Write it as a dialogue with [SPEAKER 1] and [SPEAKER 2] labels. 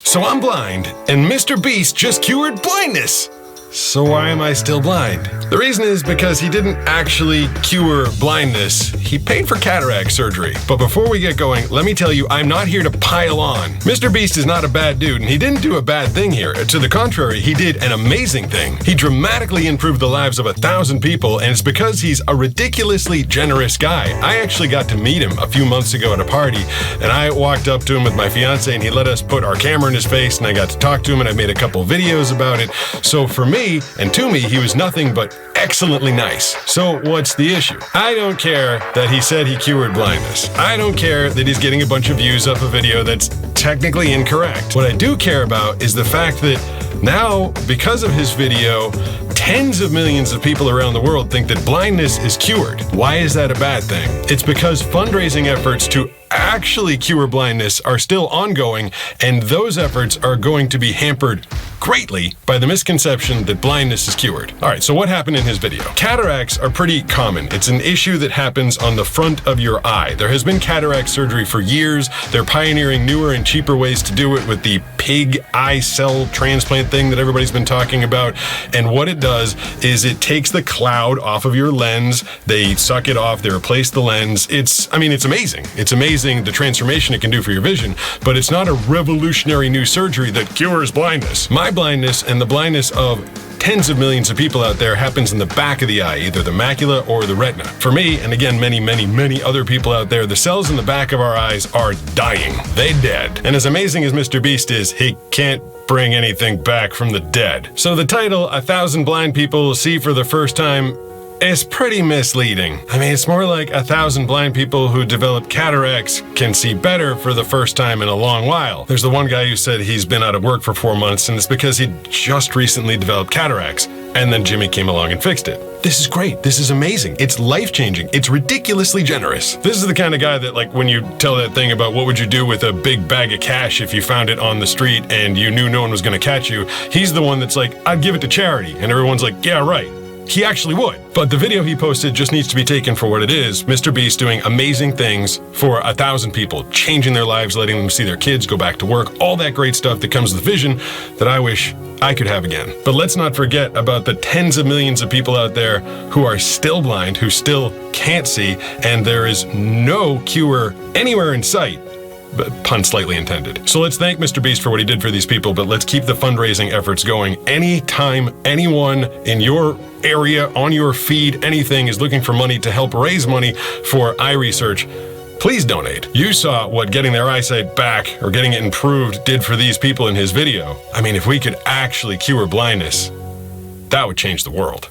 [SPEAKER 1] So I'm blind, and Mr. Beast just cured blindness. So why am I still blind? The reason is because he didn't actually cure blindness. He paid for cataract surgery. But before we get going, let me tell you, I'm not here to pile on. Mr. Beast is not a bad dude, and he didn't do a bad thing here. To the contrary, he did an amazing thing. He dramatically improved the lives of 1,000 people, and it's because he's a ridiculously generous guy. I actually got to meet him a few months ago at a party, and I walked up to him with my fiance, and he let us put our camera in his face, and I got to talk to him, and I made a couple videos about it. So for me, and to me, he was nothing but excellently nice. So what's the issue? I don't care that he said he cured blindness. I don't care that he's getting a bunch of views off a video that's technically incorrect. What I do care about is the fact that now, because of his video, tens of millions of people around the world think that blindness is cured. Why is that a bad thing? It's because fundraising efforts to actually cure blindness are still ongoing, and those efforts are going to be hampered greatly by the misconception that blindness is cured. All right, so what happened in his video? Cataracts are pretty common. It's an issue that happens on the front of your eye. There has been cataract surgery for years. They're pioneering newer and cheaper ways to do it with the pig eye cell transplant thing that everybody's been talking about. And what it does is it takes the cloud off of your lens. They suck it off, they replace the lens. It's amazing. It's amazing the transformation it can do for your vision, but it's not a revolutionary new surgery that cures blindness. My blindness and the blindness of tens of millions of people out there happens in the back of the eye, either the macula or the retina. For me, and again, many other people out there, the cells in the back of our eyes are dying. They dead. And as amazing as Mr. Beast is, he can't bring anything back from the dead. So the title, 1,000 Blind People See for the First Time, is pretty misleading. I mean, it's more like 1,000 blind people who develop cataracts can see better for the first time in a long while. There's the one guy who said he's been out of work for 4 months, and it's because he just recently developed cataracts, and then Jimmy came along and fixed it. This is great. This is amazing. It's life-changing. It's ridiculously generous. This is the kind of guy that, like, when you tell that thing about what would you do with a big bag of cash if you found it on the street and you knew no one was going to catch you, he's the one that's like, I'd give it to charity. And everyone's like, yeah, right. He actually would. But the video he posted just needs to be taken for what it is. Mr. Beast doing amazing things for 1,000 people, changing their lives, letting them see their kids go back to work, all that great stuff that comes with vision that I wish I could have again. But let's not forget about the tens of millions of people out there who are still blind, who still can't see, and there is no cure anywhere in sight. But pun slightly intended. So let's thank Mr. Beast for what he did for these people, but let's keep the fundraising efforts going. Anytime anyone in your area, on your feed, anything is looking for money to help raise money for eye research, please donate. You saw what getting their eyesight back or getting it improved did for these people in his video. I mean, if we could actually cure blindness, that would change the world.